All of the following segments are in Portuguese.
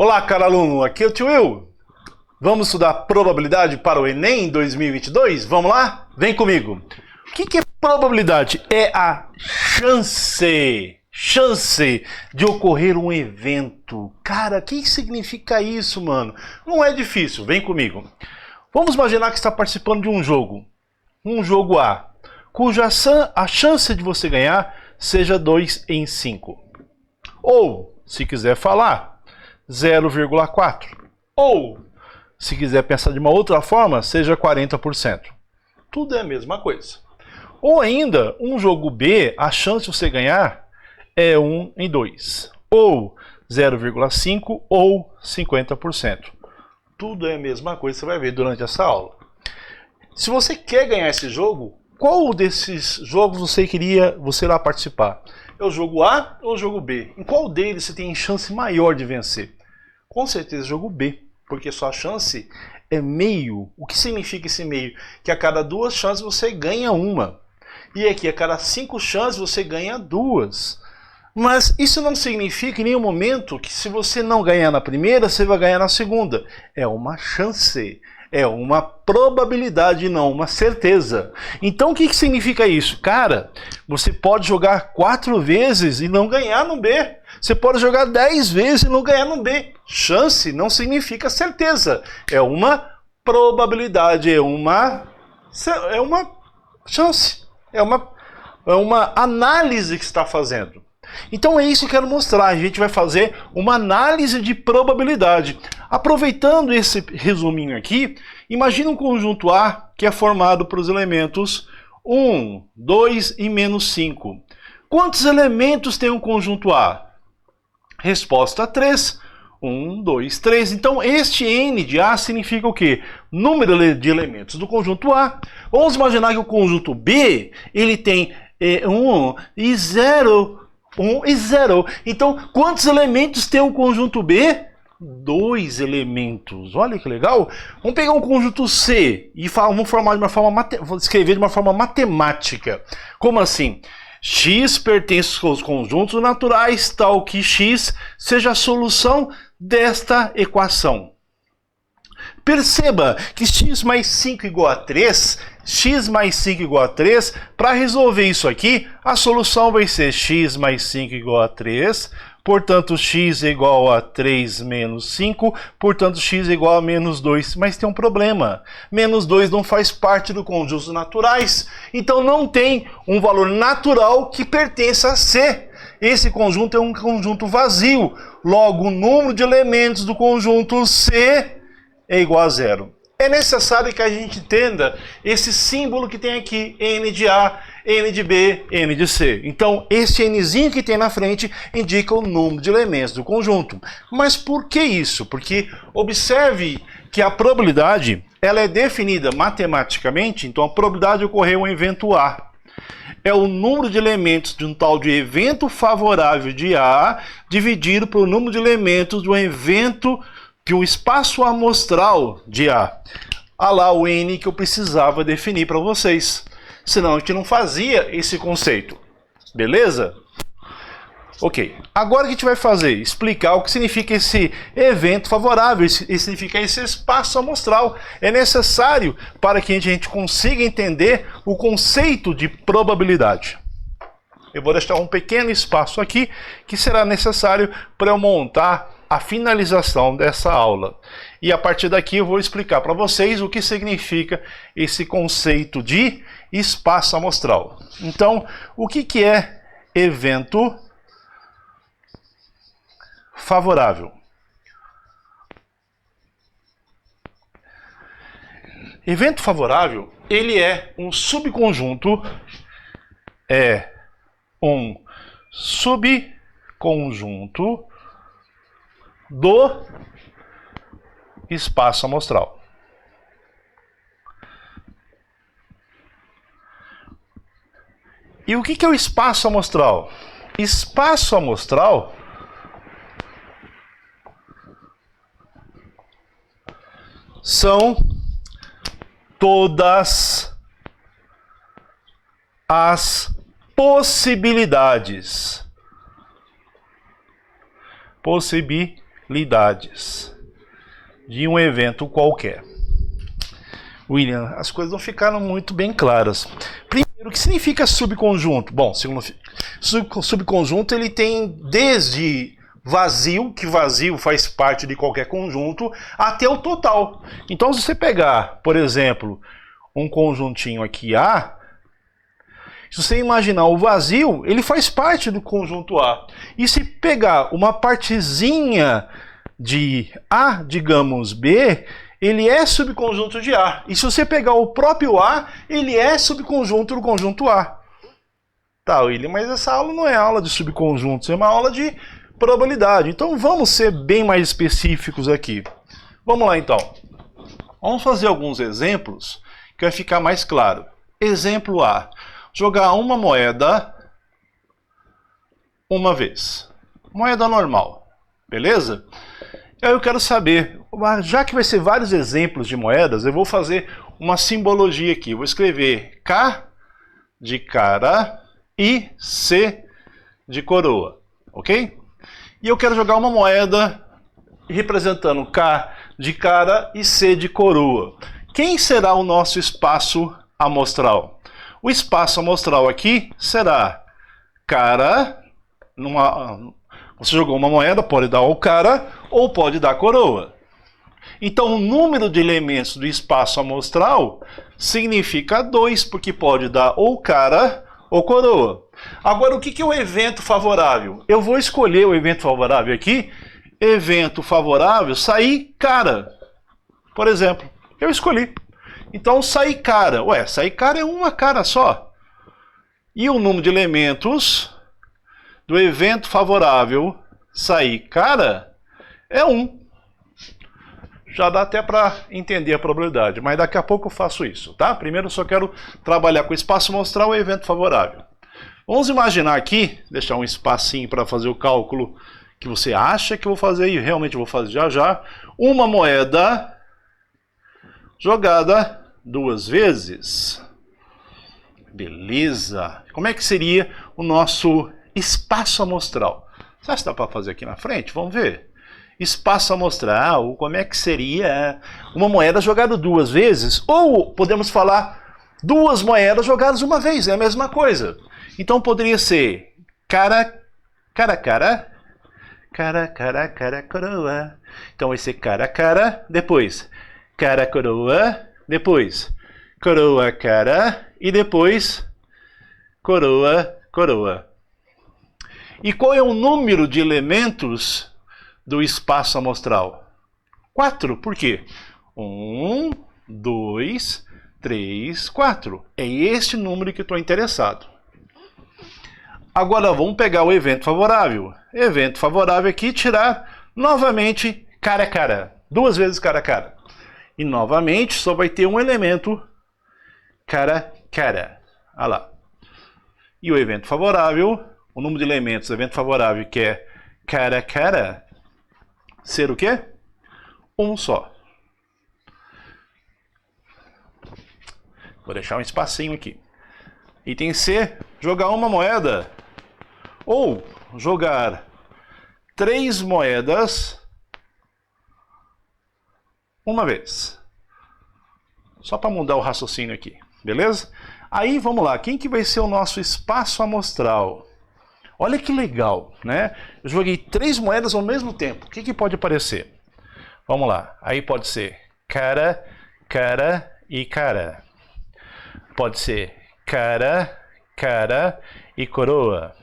Olá, caro aluno, aqui é o tio Will. Vamos estudar probabilidade para o Enem 2022? Vamos lá? Vem comigo. O que é probabilidade? É a chance de ocorrer um evento. Cara, o que significa isso, mano? Não é difícil, vem comigo. Vamos imaginar que está participando de um jogo A, cuja a chance de você ganhar seja 2 em 5. Ou, se quiser falar, 0,4. Ou, se quiser pensar de uma outra forma, seja 40%. Tudo é a mesma coisa. Ou ainda, um jogo B, a chance de você ganhar é 1 em 2. Ou 0,5 ou 50%. Tudo é a mesma coisa, você vai ver durante essa aula. Se você quer ganhar esse jogo, qual desses jogos você irá participar? É o jogo A ou o jogo B? Em qual deles você tem chance maior de vencer? Com certeza o jogo B, porque sua chance é meio. O que significa esse meio? Que a cada 2 chances você ganha uma. E aqui a cada 5 chances você ganha 2. Mas isso não significa em nenhum momento que se você não ganhar na primeira, você vai ganhar na segunda. É uma chance. É uma probabilidade, não uma certeza. Então o que significa isso? Cara, você pode jogar 4 vezes e não ganhar no B. Você pode jogar 10 vezes e não ganhar no B. Chance não significa certeza. É uma probabilidade, é uma chance. É uma análise que está fazendo. Então é isso que eu quero mostrar. A gente vai fazer uma análise de probabilidade. Aproveitando esse resuminho aqui, imagina um conjunto A que é formado por os elementos 1, 2 e menos 5. Quantos elementos tem um conjunto A? Resposta 3. 1, 2, 3. Então este N de A significa o quê? Número de elementos do conjunto A. Vamos imaginar que o conjunto B ele tem 1 e 0. 1 e 0. Então, quantos elementos tem um conjunto B? 2 elementos. Olha que legal. Vamos pegar um conjunto C e vamos escrever de uma forma matemática. Como assim? X pertence aos conjuntos naturais, tal que X seja a solução desta equação. Perceba que x mais 5 igual a 3, x mais 5 igual a 3, para resolver isso aqui, a solução vai ser x mais 5 igual a 3, portanto x é igual a 3 menos 5, portanto x é igual a menos 2. Mas tem um problema, menos 2 não faz parte do conjuntos naturais, então não tem um valor natural que pertença a C. Esse conjunto é um conjunto vazio, logo o número de elementos do conjunto C é igual a 0. É necessário que a gente entenda esse símbolo que tem aqui, N de A, N de B, N de C. Então, esse Nzinho que tem na frente indica o número de elementos do conjunto. Mas por que isso? Porque observe que a probabilidade ela é definida matematicamente, então a probabilidade de ocorrer um evento A é o número de elementos de um tal de evento favorável de A dividido pelo número de elementos de um evento que o espaço amostral de A. Lá o N que eu precisava definir para vocês. Senão a gente não fazia esse conceito. Beleza? Ok. Agora o que a gente vai fazer? Explicar o que significa esse evento favorável, significa esse espaço amostral. É necessário para que a gente consiga entender o conceito de probabilidade. Eu vou deixar um pequeno espaço aqui que será necessário para eu montar a finalização dessa aula. E a partir daqui eu vou explicar para vocês o que significa esse conceito de espaço amostral. Então, o que é evento favorável? Evento favorável, ele é um subconjunto do espaço amostral. E o que é o espaço amostral? Espaço amostral são todas as possibilidades probabilidades de um evento qualquer. William, as coisas não ficaram muito bem claras. Primeiro, o que significa subconjunto? Bom, subconjunto ele tem desde vazio, que vazio faz parte de qualquer conjunto, até o total. Então, se você pegar, por exemplo, um conjuntinho aqui A, se você imaginar o vazio, ele faz parte do conjunto A. E se pegar uma partezinha de A, digamos B, ele é subconjunto de A. E se você pegar o próprio A, ele é subconjunto do conjunto A. Tá, William, mas essa aula não é aula de subconjuntos, é uma aula de probabilidade. Então vamos ser bem mais específicos aqui. Vamos lá então. Vamos fazer alguns exemplos que vai ficar mais claro. Exemplo A. Jogar uma moeda uma vez. Moeda normal. Beleza? Aí eu quero saber, já que vai ser vários exemplos de moedas, eu vou fazer uma simbologia aqui. Eu vou escrever K de cara e C de coroa. Ok? E eu quero jogar uma moeda representando K de cara e C de coroa. Quem será o nosso espaço amostral? O espaço amostral aqui será cara, você jogou uma moeda, pode dar o cara ou pode dar coroa. Então o número de elementos do espaço amostral significa 2, porque pode dar ou cara ou coroa. Agora, o que é o evento favorável? Eu vou escolher o evento favorável aqui. Evento favorável, sair cara. Por exemplo, eu escolhi. Então, sair cara. Ué, sair cara é uma cara só. E o número de elementos do evento favorável, sair cara, é 1. Já dá até para entender a probabilidade, mas daqui a pouco eu faço isso, tá? Primeiro eu só quero trabalhar com o espaço amostral e o evento favorável. Vamos imaginar aqui, deixar um espacinho para fazer o cálculo que você acha que eu vou fazer e realmente vou fazer já já. Uma moeda jogada 2 vezes. Beleza. Como é que seria o nosso espaço amostral? Você acha que dá para fazer aqui na frente? Vamos ver. Espaço amostral, como é que seria uma moeda jogada 2 vezes? Ou podemos falar 2 moedas jogadas uma vez, é a mesma coisa. Então poderia ser cara, cara, cara, cara, cara, cara, coroa. Então vai ser cara, cara, depois cara, coroa, depois coroa, cara e depois coroa, coroa. E qual é o número de elementos do espaço amostral? 4. Por quê? 1, 2, 3, 4. É este número que eu estou interessado. Agora vamos pegar o evento favorável. Evento favorável aqui, tirar novamente cara a cara. 2 vezes cara a cara. E novamente só vai ter um elemento cara a cara. Olha lá. E o evento favorável, o número de elementos do evento favorável que é cara a cara, ser o quê? 1 só. Vou deixar um espacinho aqui. Item C, jogar uma moeda. Ou jogar 3 moedas uma vez. Só para mudar o raciocínio aqui, beleza? Aí vamos lá, quem que vai ser o nosso espaço amostral? Olha que legal, né? Eu joguei 3 moedas ao mesmo tempo. O que que pode aparecer? Vamos lá, aí pode ser cara, cara e cara. Pode ser cara, cara e coroa.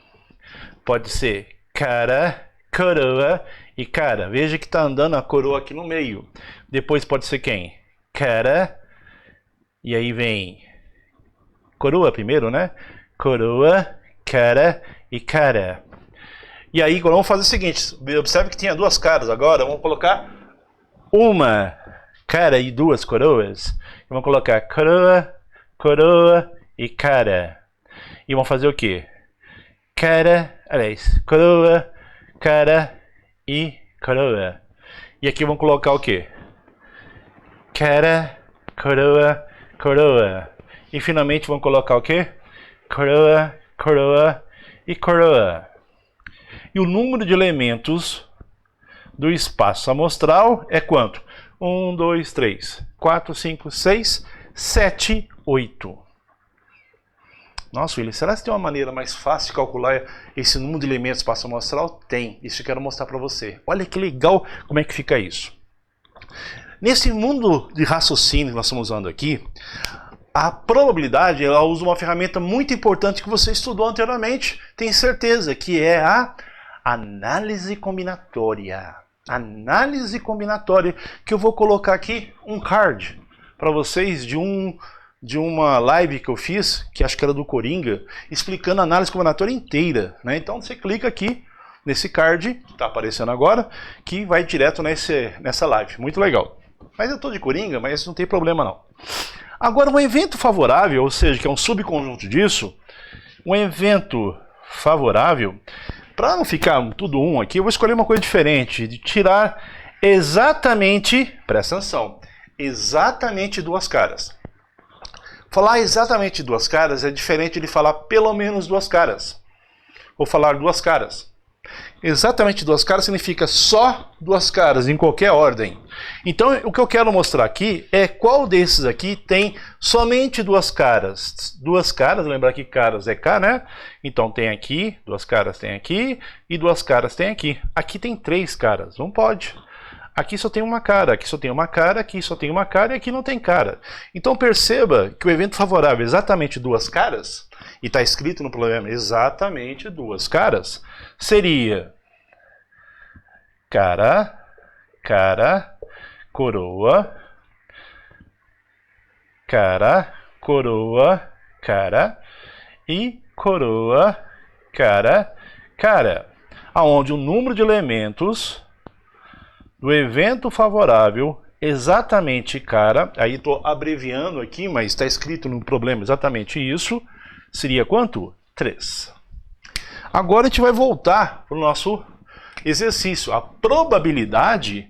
Pode ser cara, coroa e cara. Veja que está andando a coroa aqui no meio. Depois pode ser quem? Cara. E aí vem coroa primeiro, né? Coroa, cara e cara. E aí vamos fazer o seguinte. Observe que tinha 2 caras agora. Vamos colocar uma cara e 2 coroas. Vamos colocar coroa, coroa e cara. E vamos fazer o quê? Cara, aliás, coroa, cara e coroa. E aqui vamos colocar o quê? Cara, coroa, coroa. E finalmente vamos colocar o quê? Coroa, coroa e coroa. E o número de elementos do espaço amostral é quanto? 1, 2, 3, 4, 5, 6, 7, 8. Nossa, William, será que tem uma maneira mais fácil de calcular esse número de elementos do espaço amostral? Tem, isso eu quero mostrar para você. Olha que legal como é que fica isso. Nesse mundo de raciocínio que nós estamos usando aqui, a probabilidade, ela usa uma ferramenta muito importante que você estudou anteriormente, tenho certeza, que é a análise combinatória. Análise combinatória, que eu vou colocar aqui um card para vocês de uma live que eu fiz, que acho que era do Coringa, explicando a análise combinatória inteira, né? Então você clica aqui nesse card, que está aparecendo agora, que vai direto nessa live. Muito legal. Mas eu estou de Coringa, mas não tem problema não. Agora, um evento favorável, ou seja, que é um subconjunto disso, um evento favorável, para não ficar tudo um aqui, eu vou escolher uma coisa diferente, de tirar exatamente, presta atenção, exatamente duas caras. Falar exatamente duas caras é diferente de falar pelo menos duas caras, ou falar duas caras. Exatamente duas caras significa só duas caras, em qualquer ordem. Então, o que eu quero mostrar aqui é qual desses aqui tem somente duas caras. Duas caras, lembrar que caras é K, né? Então tem aqui, duas caras tem aqui, e duas caras tem aqui. Aqui tem três caras, não pode. Aqui só tem uma cara, aqui só tem uma cara, aqui só tem uma cara e aqui não tem cara. Então perceba que o evento favorável é exatamente duas caras, e está escrito no problema exatamente duas caras, seria cara, cara, coroa, cara, coroa, cara e coroa, cara, cara. Aonde o número de elementos do evento favorável exatamente cara, aí estou abreviando aqui, mas está escrito no problema exatamente isso, seria quanto? 3. Agora a gente vai voltar para o nosso exercício. A probabilidade,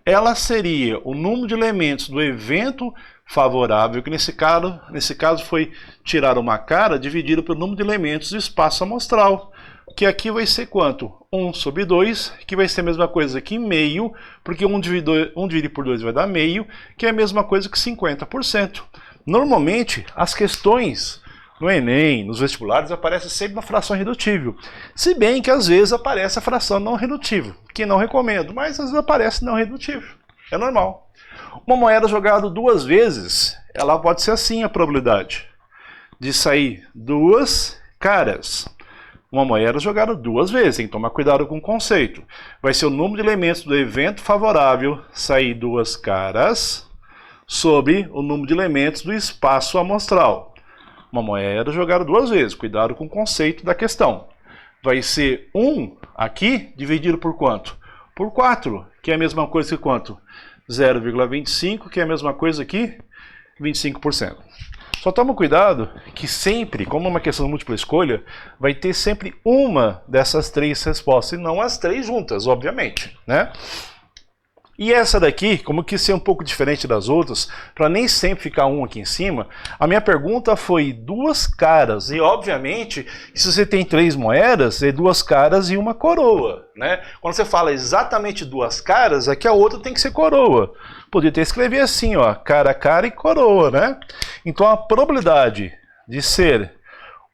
ela seria o número de elementos do evento favorável, que nesse caso foi tirar uma cara, dividido pelo número de elementos do espaço amostral, que aqui vai ser quanto? 1 sobre 2, que vai ser a mesma coisa que meio, porque 1 dividido por 2 vai dar meio, que é a mesma coisa que 50%. Normalmente, as questões no Enem, nos vestibulares, aparecem sempre na fração irredutível. Se bem que às vezes aparece a fração não redutível, que não recomendo, mas às vezes aparece não redutível. É normal. Uma moeda jogada duas vezes, ela pode ser assim a probabilidade de sair duas caras. Uma moeda jogada duas vezes, tem que tomar cuidado com o conceito. Vai ser o número de elementos do evento favorável sair duas caras sobre o número de elementos do espaço amostral. Uma moeda jogada duas vezes, cuidado com o conceito da questão. Vai ser 1 aqui dividido por quanto? Por 4, que é a mesma coisa que quanto? 0,25, que é a mesma coisa que 25%. Só toma cuidado que sempre, como é uma questão de múltipla escolha, vai ter sempre uma dessas três respostas, e não as três juntas, obviamente, né? E essa daqui, como quis ser um pouco diferente das outras, para nem sempre ficar um aqui em cima, a minha pergunta foi duas caras. E obviamente, se você tem três moedas, é duas caras e uma coroa, né? Quando você fala exatamente duas caras, aqui a outra tem que ser coroa. Podia ter escrever assim, ó, cara, cara e coroa, né? Então a probabilidade de ser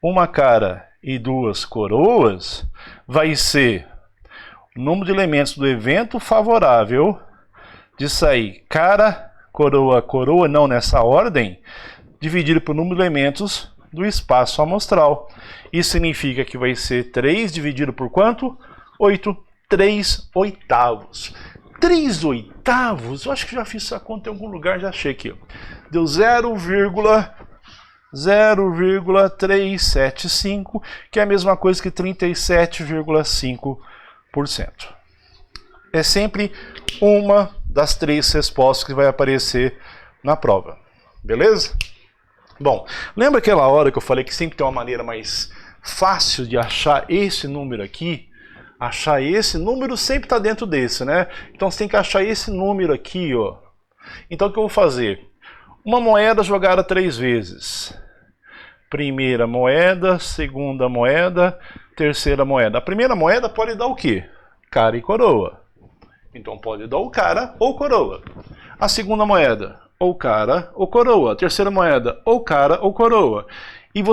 uma cara e duas coroas vai ser o número de elementos do evento favorável de sair cara, coroa, coroa, não nessa ordem, dividido por número de elementos do espaço amostral. Isso significa que vai ser 3 dividido por quanto? 8. 3 oitavos. 3 oitavos? Eu acho que já fiz essa conta em algum lugar, já achei aqui. Ó. Deu 0,0375, que é a mesma coisa que 37,5%. É sempre uma das três respostas que vai aparecer na prova. Beleza? Bom, lembra aquela hora que eu falei que sempre tem uma maneira mais fácil de achar esse número aqui? Achar esse número sempre está dentro desse, né? Então você tem que achar esse número aqui, ó. Então o que eu vou fazer? Uma moeda jogada 3 vezes. Primeira moeda, segunda moeda, terceira moeda. A primeira moeda pode dar o quê? Cara e coroa. Então pode dar ou cara ou coroa. A segunda moeda, ou cara ou coroa. A terceira moeda, ou cara ou coroa. E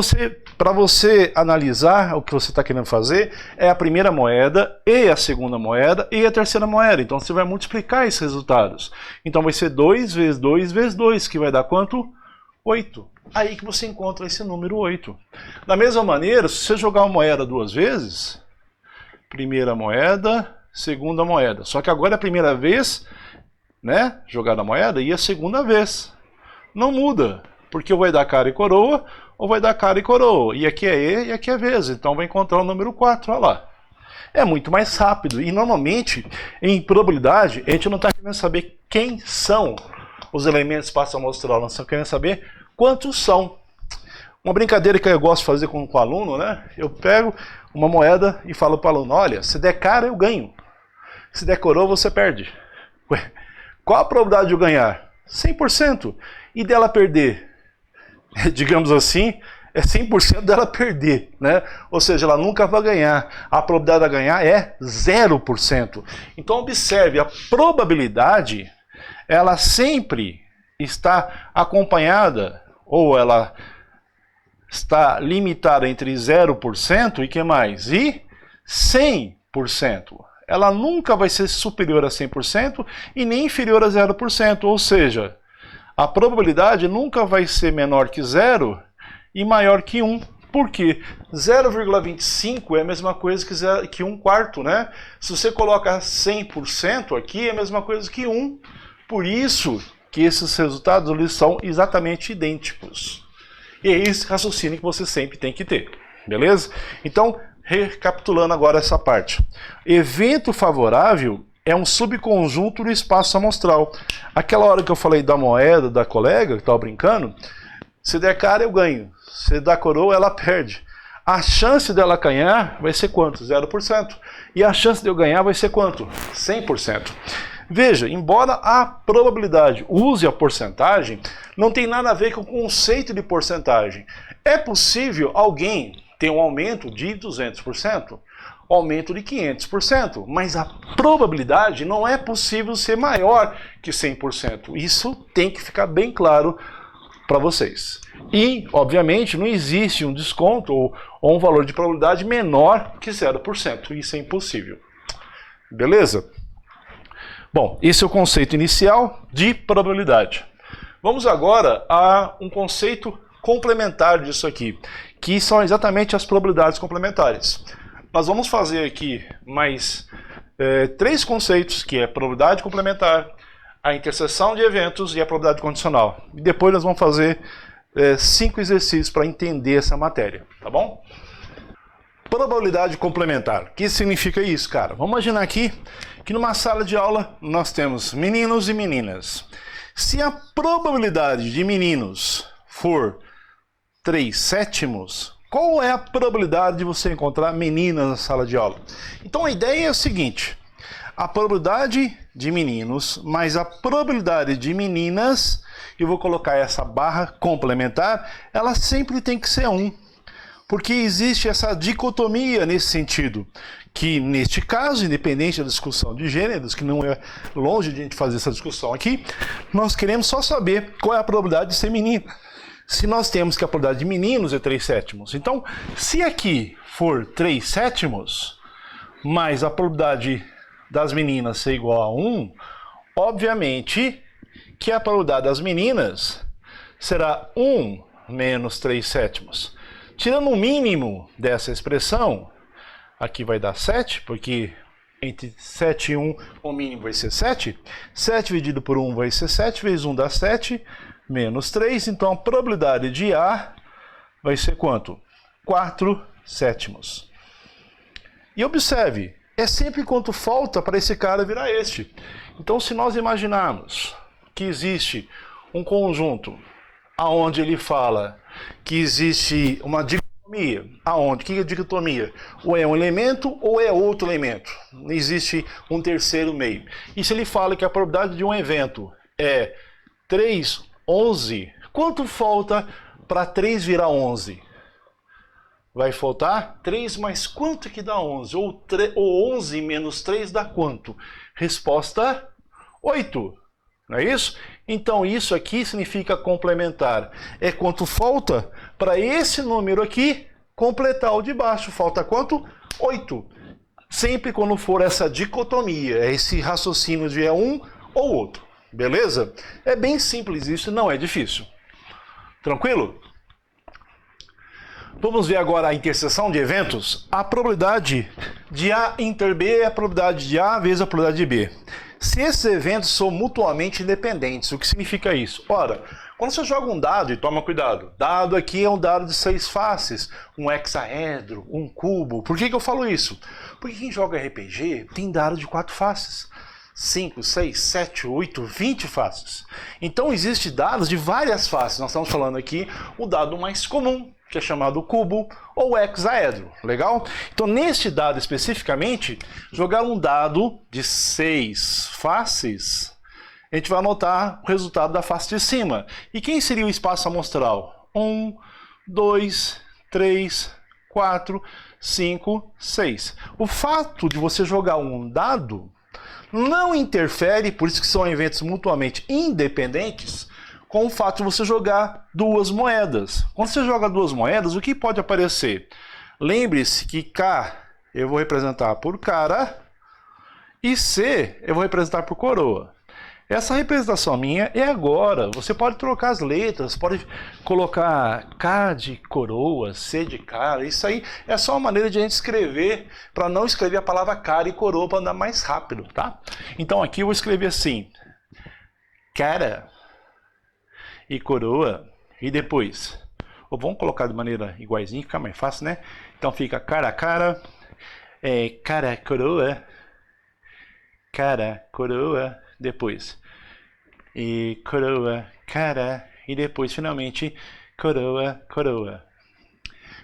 para você analisar o que você está querendo fazer, é a primeira moeda, e a segunda moeda, e a terceira moeda. Então você vai multiplicar esses resultados. Então vai ser 2 vezes 2 vezes 2, que vai dar quanto? 8. Aí que você encontra esse número 8. Da mesma maneira, se você jogar uma moeda duas vezes, primeira moeda, segunda moeda. Só que agora é a primeira vez, né, jogar a moeda, e a segunda vez. Não muda, porque ou vai dar cara e coroa, ou vai dar cara e coroa. E aqui é E e aqui é vezes. Então vai encontrar o número 4, olha lá. É muito mais rápido. E normalmente, em probabilidade, a gente não está querendo saber quem são os elementos espaço amostral. Nós estamos querendo saber quantos são. Uma brincadeira que eu gosto de fazer com o aluno, né? Eu pego uma moeda e falo para o aluno, olha, se der cara eu ganho. Se der coroa você perde. Ué, qual a probabilidade de eu ganhar? 100%. E dela perder? Digamos assim, é 100% dela perder, né? Ou seja, ela nunca vai ganhar. A probabilidade de ganhar é 0%. Então observe, a probabilidade, ela sempre está acompanhada, ou ela está limitada entre 0% e que mais? E 100%. Ela nunca vai ser superior a 100% e nem inferior a 0%. Ou seja, a probabilidade nunca vai ser menor que 0 e maior que 1. Por quê? 0,25 é a mesma coisa que 1 quarto, né? Se você coloca 100% aqui, é a mesma coisa que 1. Por isso que esses resultados eles são exatamente idênticos. E é esse raciocínio que você sempre tem que ter, beleza? Então, recapitulando agora essa parte. Evento favorável é um subconjunto do espaço amostral. Aquela hora que eu falei da moeda da colega, que estava brincando, se der cara eu ganho, se der coroa ela perde. A chance dela ganhar vai ser quanto? 0%. E a chance de eu ganhar vai ser quanto? 100%. Veja, embora a probabilidade use a porcentagem, não tem nada a ver com o conceito de porcentagem. É possível alguém ter um aumento de 200%, aumento de 500%, mas a probabilidade não é possível ser maior que 100%. Isso tem que ficar bem claro para vocês. E, obviamente, não existe um desconto ou um valor de probabilidade menor que 0%. Isso é impossível. Beleza? Bom, esse é o conceito inicial de probabilidade. Vamos agora a um conceito complementar disso aqui, que são exatamente as probabilidades complementares. Nós vamos fazer aqui mais 3 conceitos, que é a probabilidade complementar, a interseção de eventos e a probabilidade condicional. E depois nós vamos fazer 5 exercícios para entender essa matéria, tá bom? Probabilidade complementar. O que significa isso, cara? Vamos imaginar aqui que numa sala de aula nós temos meninos e meninas. Se a probabilidade de meninos for 3/7, qual é a probabilidade de você encontrar meninas na sala de aula? Então a ideia é o seguinte, a probabilidade de meninos mais a probabilidade de meninas, eu vou colocar essa barra complementar, ela sempre tem que ser 1. Porque existe essa dicotomia nesse sentido, que neste caso, independente da discussão de gêneros, que não é longe de a gente fazer essa discussão aqui, nós queremos só saber qual é a probabilidade de ser menino. Se nós temos que a probabilidade de meninos é 3/7. Então, se aqui for 3/7, mais a probabilidade das meninas ser igual a 1, obviamente que a probabilidade das meninas será 1 menos 3/7. Tirando o mínimo dessa expressão, aqui vai dar 7, porque entre 7 e 1 o mínimo vai ser 7. 7 dividido por 1 vai ser 7, vezes 1 dá 7, menos 3. Então a probabilidade de A vai ser quanto? 4/7. E observe, é sempre quanto falta para esse cara virar este. Então se nós imaginarmos que existe um conjunto aonde ele fala que existe uma dicotomia, aonde? Que é dicotomia? Ou é um elemento ou é outro elemento. Não existe um terceiro meio. E se ele fala que a probabilidade de um evento é 3/11, quanto falta para 3 virar 11? vai faltar 3, mas quanto que dá 11? Ou 11 menos 3 dá quanto? Resposta 8. Não é isso? Então isso aqui significa complementar. É quanto falta para esse número aqui completar o de baixo. Falta quanto? 8. Sempre quando for essa dicotomia, esse raciocínio de é um ou outro. Beleza? É bem simples isso, não é difícil. Tranquilo? Vamos ver agora a interseção de eventos. A probabilidade de A inter B é a probabilidade de A vezes a probabilidade de B. Se esses eventos são mutuamente independentes, o que significa isso? Ora, quando você joga um dado, e toma cuidado, dado aqui é um dado de 6 faces, um hexaedro, um cubo. Por que eu falo isso? Porque quem joga RPG tem dado de 4 faces. 5, 6, 7, 8, 20 faces. Então existem dados de várias faces. Nós estamos falando aqui o dado mais comum, que é chamado cubo ou hexaedro. Legal? Então neste dado especificamente, jogar um dado de 6 faces, a gente vai anotar o resultado da face de cima. E quem seria o espaço amostral? 1, 2, 3, 4, 5, 6. O fato de você jogar um dado não interfere, por isso que são eventos mutuamente independentes, com o fato de você jogar duas moedas. Quando você joga duas moedas, o que pode aparecer? Lembre-se que K eu vou representar por cara e C eu vou representar por coroa. Essa representação minha é agora. Você pode trocar as letras, pode colocar K de coroa, C de cara. Isso aí é só uma maneira de a gente escrever, para não escrever a palavra cara e coroa para andar mais rápido, tá? Então aqui eu vou escrever assim: cara e coroa, e depois, ou vamos colocar de maneira iguaizinha, fica mais fácil, né? Então fica cara, cara, cara, coroa, depois e coroa, cara, e depois finalmente coroa, coroa.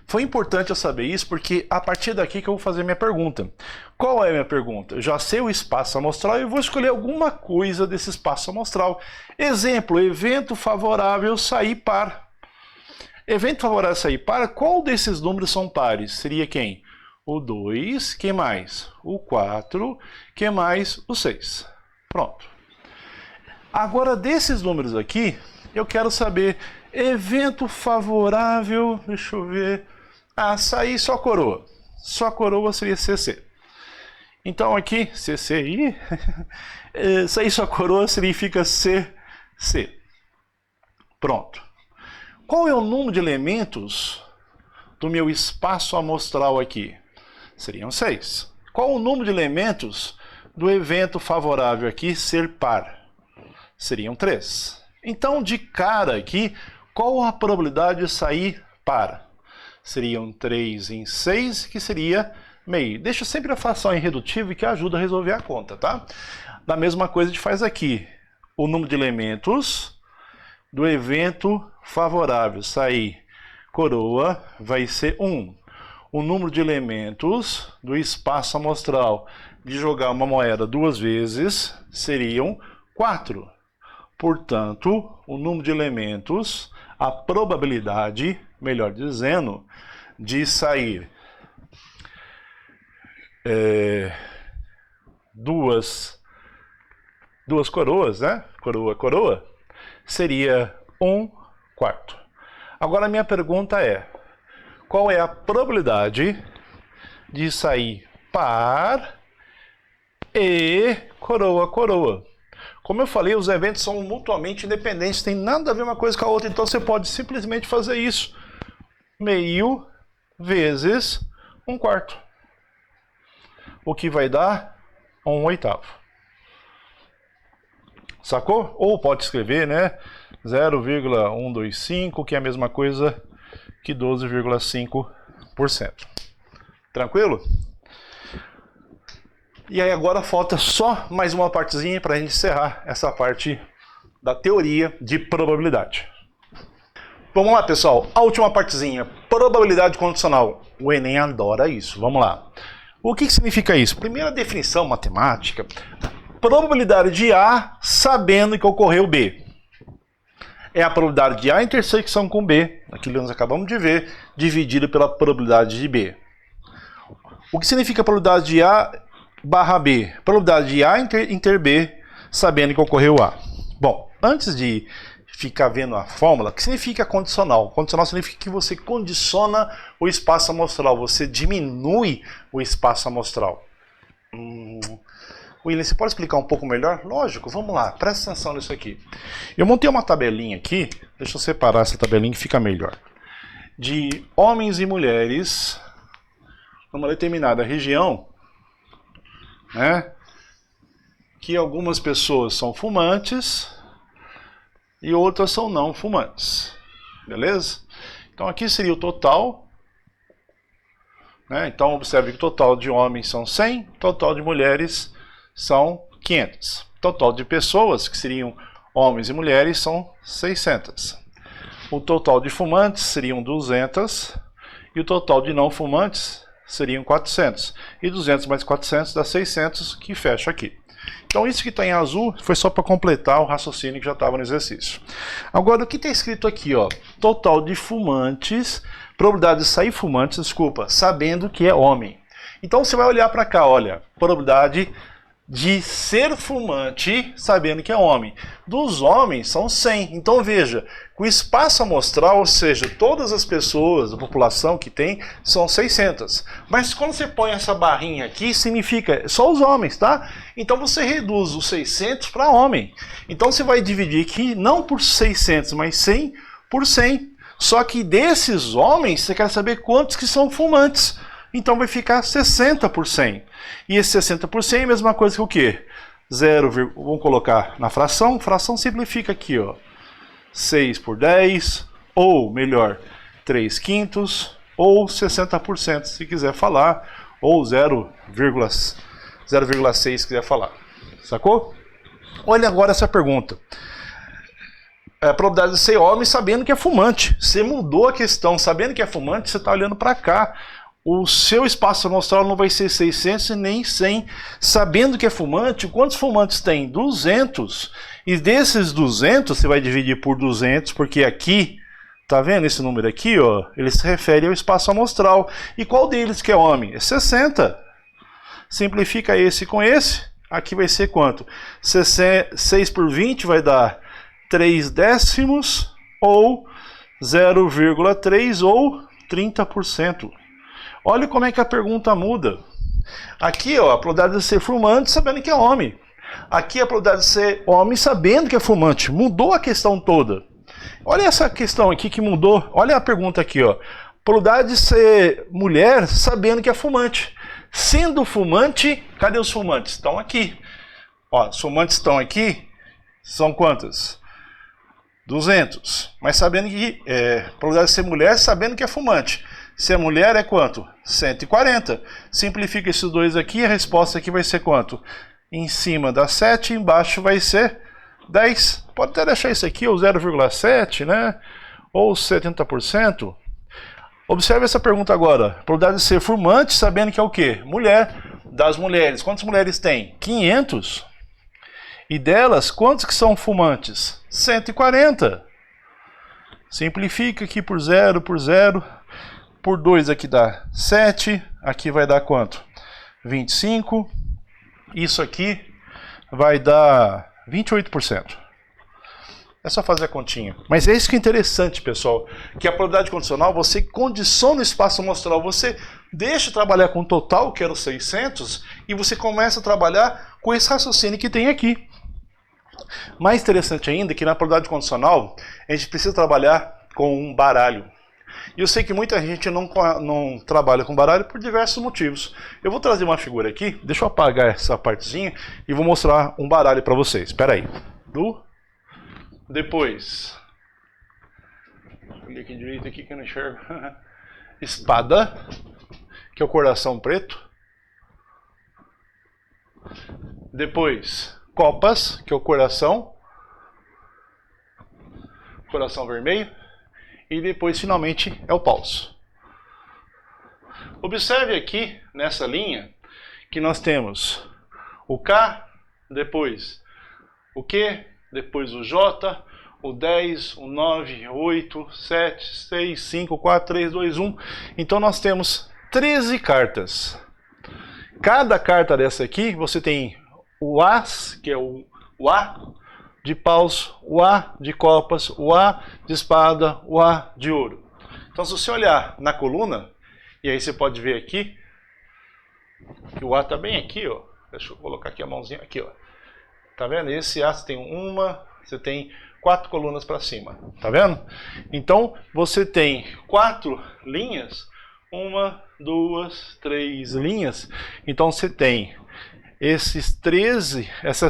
Foi importante eu saber isso porque a partir daqui que eu vou fazer minha pergunta. Qual é a minha pergunta? Eu já sei o espaço amostral e eu vou escolher alguma coisa desse espaço amostral. Exemplo, evento favorável sair par. Evento favorável sair par, qual desses números são pares? Seria quem? O 2, que mais? O 4, que mais? O 6. Pronto. Agora, desses números aqui, eu quero saber evento favorável, deixa eu ver, sair só coroa. Só coroa seria CC. Então aqui, CCI, sair só coroa significa CC. Pronto. Qual é o número de elementos do meu espaço amostral aqui? Seriam 6. Qual o número de elementos do evento favorável aqui ser par? Seriam 3. Então, de cara aqui, qual a probabilidade de sair par? Seriam 3 em 6, que seria meio. Deixa sempre a fração irredutível que ajuda a resolver a conta, tá? Da mesma coisa a gente faz aqui. O número de elementos do evento favorável sair coroa vai ser 1. O número de elementos do espaço amostral de jogar uma moeda duas vezes seriam 4. Portanto, o número de elementos, a probabilidade, melhor dizendo, de sair duas coroas, né? Coroa, coroa, seria 1/4. Agora a minha pergunta é: qual é a probabilidade de sair par e coroa, coroa? Como eu falei, os eventos são mutuamente independentes, tem nada a ver uma coisa com a outra, então você pode simplesmente fazer isso. Meio vezes 1/4. O que vai dar 1/8. Sacou? Ou pode escrever, né? 0,125, que é a mesma coisa que 12,5%. Tranquilo? E aí agora falta só mais uma partezinha para a gente encerrar essa parte da teoria de probabilidade. Vamos lá, pessoal. A última partezinha, probabilidade condicional. O Enem adora isso. Vamos lá. O que significa isso? Primeira definição matemática. Probabilidade de A sabendo que ocorreu B. É a probabilidade de A intersecção com B, aquilo que nós acabamos de ver, dividido pela probabilidade de B. O que significa a probabilidade de A barra B? Probabilidade de A inter B, sabendo que ocorreu A. Bom, antes de ficar vendo a fórmula, o que significa condicional? Condicional significa que você condiciona o espaço amostral, você diminui o espaço amostral. William, você pode explicar um pouco melhor? Lógico, vamos lá, presta atenção nisso aqui. Eu montei uma tabelinha aqui, deixa eu separar essa tabelinha que fica melhor. De homens e mulheres numa determinada região, né? Que algumas pessoas são fumantes e outras são não fumantes, beleza? Então aqui seria o total, né? Então observe que o total de homens são 100, o total de mulheres são 500. O total de pessoas, que seriam homens e mulheres, são 600. O total de fumantes seriam 200 e o total de não fumantes seriam 400. E 200 mais 400 dá 600, que fecha aqui. Então isso que está em azul foi só para completar o raciocínio que já estava no exercício. Agora o que está escrito aqui, ó, total de fumantes, probabilidade de sair fumantes, desculpa, sabendo que é homem. Então você vai olhar para cá, olha, probabilidade de ser fumante sabendo que é homem. Dos homens são 100. Então veja, o espaço amostral, ou seja, todas as pessoas da população que tem, são 600. Mas quando você põe essa barrinha aqui, significa só os homens, tá? Então você reduz os 600 para homem. Então você vai dividir aqui não por 600, mas 100 por 100. Só que desses homens, você quer saber quantos que são fumantes. Então vai ficar 60 por 100. E esse 60 por 100 é a mesma coisa que o quê? 0, vamos colocar na fração. Fração simplifica aqui, ó. 6 por 10, ou melhor, 3 quintos, ou 60% se quiser falar, ou 0,6 se quiser falar. Sacou? Olha agora essa pergunta. A probabilidade de ser homem sabendo que é fumante. Você mudou a questão, sabendo que é fumante, você está olhando para cá. O seu espaço amostral não vai ser 600 nem 100. Sabendo que é fumante, quantos fumantes tem? 200. E desses 200, você vai dividir por 200, porque aqui, tá vendo esse número aqui, ó? Ele se refere ao espaço amostral. E qual deles que é homem? É 60. Simplifica esse com esse. Aqui vai ser quanto? 6 por 20 vai dar 3 décimos, ou 0,3, ou 30%. Olha como é que a pergunta muda. Aqui, ó, a probabilidade de ser fumante sabendo que é homem. Aqui a probabilidade de ser homem sabendo que é fumante. Mudou a questão toda. Olha essa questão aqui que mudou. Olha a pergunta aqui, ó. Probabilidade de ser mulher sabendo que é fumante. Sendo fumante, cadê os fumantes? Estão aqui. Ó, os fumantes estão aqui. São quantos? 200. Mas sabendo que probabilidade de ser mulher sabendo que é fumante. Se é mulher é quanto? 140. Simplifica esses dois aqui, a resposta aqui vai ser quanto? Em cima dá 7, embaixo vai ser 10. Pode até deixar isso aqui, ou 0,7, né? Ou 70%. Observe essa pergunta agora. Probabilidade de ser fumante, sabendo que é o quê? Mulher. Das mulheres. Quantas mulheres tem? 500. E delas, quantos que são fumantes? 140. Simplifica aqui por 0, por 0. Por 2 aqui dá 7, aqui vai dar quanto? 25, isso aqui vai dar 28%. É só fazer a continha. Mas é isso que é interessante, pessoal, que a probabilidade condicional, você condiciona o espaço amostral, você deixa trabalhar com o total, que era os 600, e você começa a trabalhar com esse raciocínio que tem aqui. Mais interessante ainda, que na probabilidade condicional, a gente precisa trabalhar com um baralho. E eu sei que muita gente não trabalha com baralho por diversos motivos. Eu vou trazer uma figura aqui, deixa eu apagar essa partezinha e vou mostrar um baralho para vocês. Espera aí. Depois. Olha aqui direito aqui que eu não enxergo. Espada, que é o coração preto. Depois, copas, que é o coração vermelho. E depois, finalmente, é o paus. Observe aqui, nessa linha, que nós temos o K, depois o Q, depois o J, o 10, o 9, 8, 7, 6, 5, 4, 3, 2, 1. Então nós temos 13 cartas. Cada carta dessa aqui, você tem o As, que é o A de paus, o A de copas, o A de espada, o A de ouro. Então se você olhar na coluna, e aí você pode ver aqui, que o A está bem aqui, ó. Deixa eu colocar aqui a mãozinha, aqui, ó. Tá vendo? Esse A você tem você tem 4 colunas para cima, tá vendo? Então você tem 4 linhas, 1, 2, 3 linhas. Então você tem essas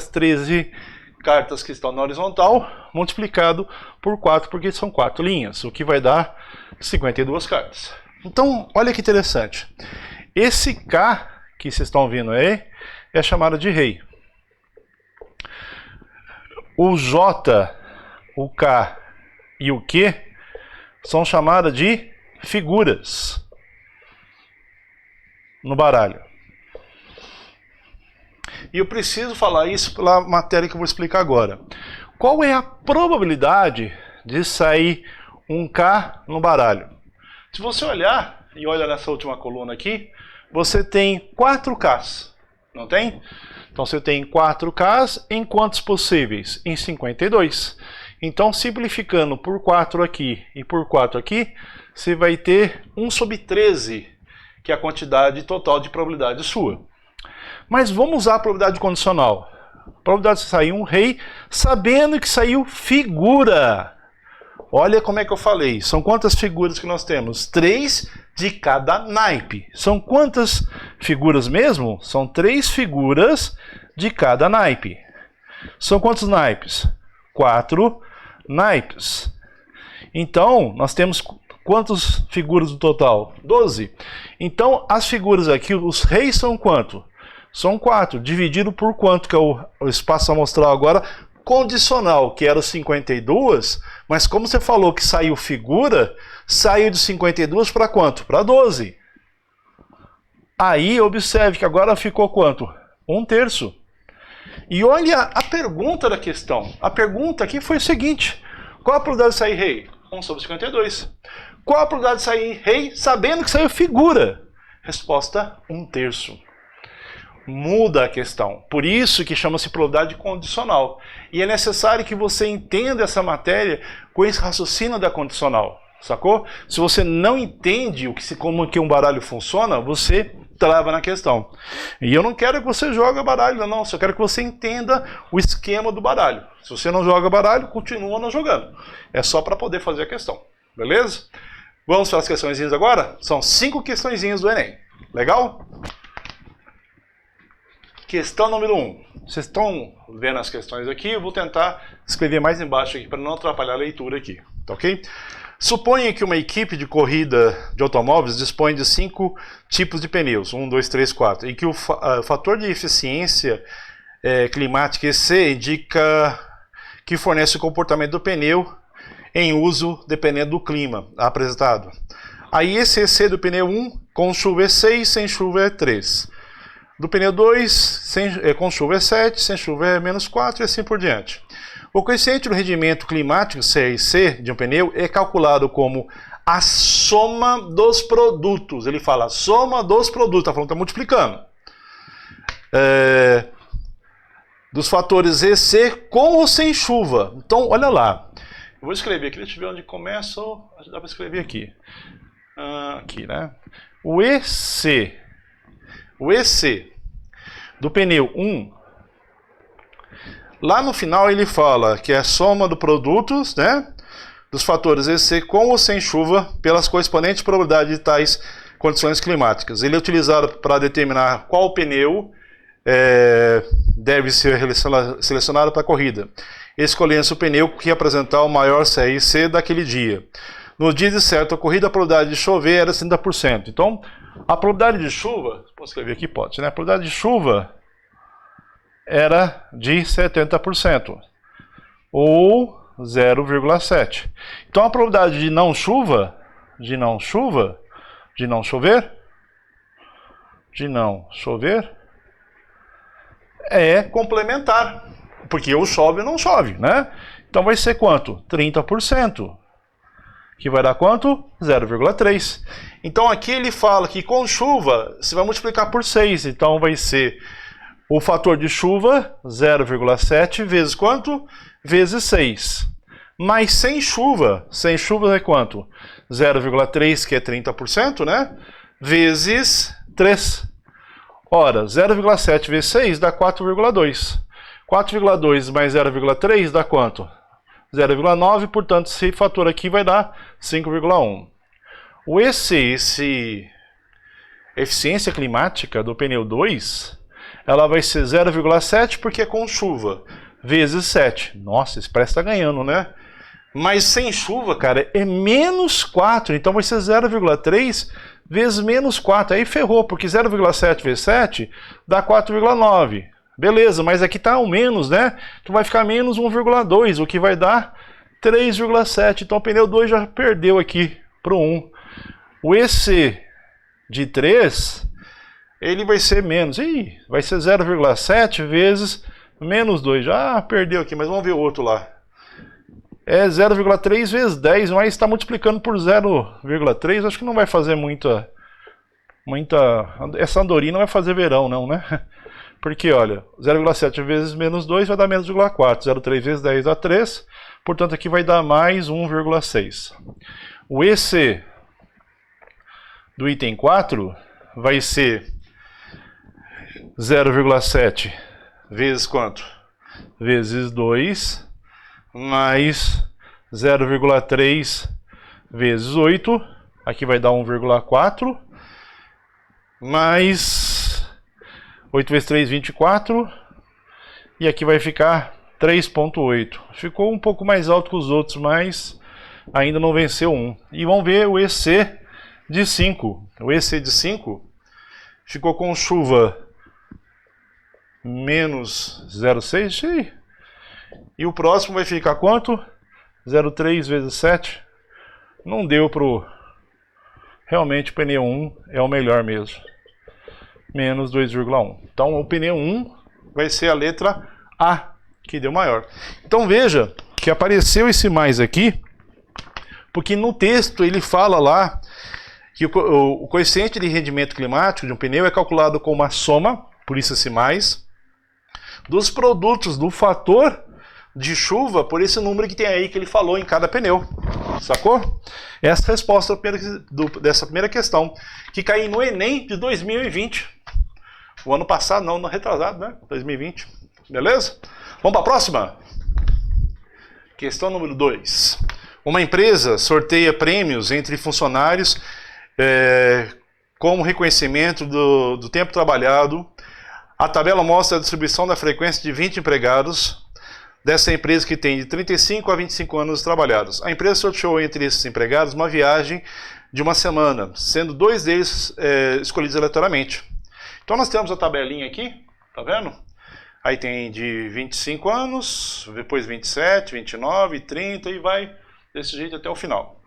13 cartas que estão na horizontal, multiplicado por 4, porque são 4 linhas, o que vai dar 52 cartas. Então, olha que interessante. Esse K que vocês estão vendo aí é chamado de rei. O J, o K e o Q são chamadas de figuras no baralho. E eu preciso falar isso pela matéria que eu vou explicar agora. Qual é a probabilidade de sair um K no baralho? Se você olhar, e olha nessa última coluna aqui, você tem 4 Ks, não tem? Então você tem 4 Ks em quantos possíveis? Em 52. Então, simplificando por 4 aqui e por 4 aqui, você vai ter 1/13, que é a quantidade total de probabilidade sua. Mas vamos usar a probabilidade condicional. A probabilidade de sair um rei, sabendo que saiu figura. Olha como é que eu falei. São quantas figuras que nós temos? 3 de cada naipe. São quantas figuras mesmo? São 3 figuras de cada naipe. São quantos naipes? 4 naipes. Então, nós temos quantas figuras no total? 12. Então, as figuras aqui, os reis são quanto? São 4. Dividido por quanto, que é o espaço amostral agora, condicional, que era 52, mas como você falou que saiu figura, saiu de 52 para quanto? Para 12. Aí, observe que agora ficou quanto? 1/3. E olha a pergunta da questão. A pergunta aqui foi o seguinte: qual a probabilidade de sair rei? 1/52. Qual a probabilidade de sair rei sabendo que saiu figura? Resposta: 1/3. Muda a questão. Por isso que chama-se probabilidade condicional. E é necessário que você entenda essa matéria com esse raciocínio da condicional. Sacou? Se você não entende como que um baralho funciona, você trava na questão. E eu não quero que você jogue baralho, não. Só quero que você entenda o esquema do baralho. Se você não joga baralho, continua não jogando. É só para poder fazer a questão. Beleza? Vamos para as questõezinhas agora? São 5 questõezinhas do Enem. Legal? Questão número 1. Vocês estão vendo as questões aqui? Eu vou tentar escrever mais embaixo aqui para não atrapalhar a leitura aqui. Tá ok? Suponha que uma equipe de corrida de automóveis dispõe de 5 tipos de pneus, 1, 2, 3, 4, e que o fator de eficiência climática EC indica que fornece o comportamento do pneu em uso dependendo do clima apresentado. Aí esse EC do pneu 1, com chuva é 6, sem chuva é 3. Do pneu 2, com chuva é 7, sem chuva é -4 e assim por diante. O coeficiente do rendimento climático, CRC, de um pneu é calculado como a soma dos produtos. Ele fala a soma dos produtos, está falando que está multiplicando. Dos fatores EC com ou sem chuva. Então, olha lá. Eu vou escrever aqui, deixa eu ver onde começa. Dá para escrever aqui. Aqui, né? O EC do pneu 1, lá no final ele fala que é a soma dos produtos, né, dos fatores EC com ou sem chuva pelas correspondentes probabilidades de tais condições climáticas. Ele é utilizado para determinar qual pneu deve ser selecionado para a corrida, escolhendo-se o pneu que apresentar o maior CRC daquele dia. No dia de certa corrida, a probabilidade de chover era 30%. Então, a probabilidade de chuva, posso escrever aqui? Pode, né? A probabilidade de chuva era de 70%, ou 0,7. Então, a probabilidade de não chover, é complementar, porque ou chove ou não chove, né? Então vai ser quanto? 30%. Que vai dar quanto? 0,3. Então aqui ele fala que com chuva você vai multiplicar por 6. Então vai ser o fator de chuva, 0,7 vezes quanto? Vezes 6. Mas sem chuva é quanto? 0,3, que é 30%, né? Vezes 3. Ora, 0,7 vezes 6 dá 4,2. 4,2 mais 0,3 dá quanto? 0,9, portanto, esse fator aqui vai dar 5,1. Esse eficiência climática do pneu 2, ela vai ser 0,7 porque é com chuva, vezes 7. Nossa, esse parece estar ganhando, né? Mas sem chuva, cara, é menos 4, então vai ser 0,3 vezes menos 4. Aí ferrou, porque 0,7 vezes 7 dá 4,9. Beleza, mas aqui está o menos, né? Então vai ficar menos 1,2, o que vai dar 3,7. Então o pneu 2 já perdeu aqui para o 1. O EC de 3, ele vai ser menos. Ih, vai ser 0,7 vezes menos 2. Já perdeu aqui, mas vamos ver o outro lá. É 0,3 vezes 10, mas está multiplicando por 0,3. Acho que não vai fazer muita... Essa andorinha não vai fazer verão, não, né? Porque, olha, 0,7 vezes menos 2 vai dar menos 0,4. 0,3 vezes 10 dá 3. Portanto, aqui vai dar mais 1,6. O EC do item 4 vai ser 0,7 vezes quanto? Vezes 2 mais 0,3 vezes 8. Aqui vai dar 1,4 mais 8 vezes 3, 24. E aqui vai ficar 3,8. Ficou um pouco mais alto que os outros, mas ainda não venceu 1. E vamos ver o EC de 5. O EC de 5 ficou com chuva menos 0,6. E o próximo vai ficar quanto? 0,3 vezes 7. Não deu pro... Realmente o pneu 1 é o melhor mesmo. Menos 2,1. Então o pneu 1 vai ser a letra A, que deu maior. Então veja que apareceu esse mais aqui, porque no texto ele fala lá que o coeficiente de rendimento climático de um pneu é calculado com uma soma, por isso esse mais, dos produtos do fator de chuva por esse número que tem aí que ele falou em cada pneu. Sacou? Essa é a resposta dessa primeira questão, que caiu no Enem de 2020. O ano passado, não, no retrasado, né? 2020. Beleza? Vamos para a próxima? Questão número 2. Uma empresa sorteia prêmios entre funcionários como reconhecimento do tempo trabalhado. A tabela mostra a distribuição da frequência de 20 empregados dessa empresa que tem de 35 a 25 anos trabalhados. A empresa sorteou entre esses empregados uma viagem de uma semana, sendo 2 deles escolhidos aleatoriamente. Então nós temos a tabelinha aqui, tá vendo? Aí tem de 25 anos, depois 27, 29, 30 e vai desse jeito até o final.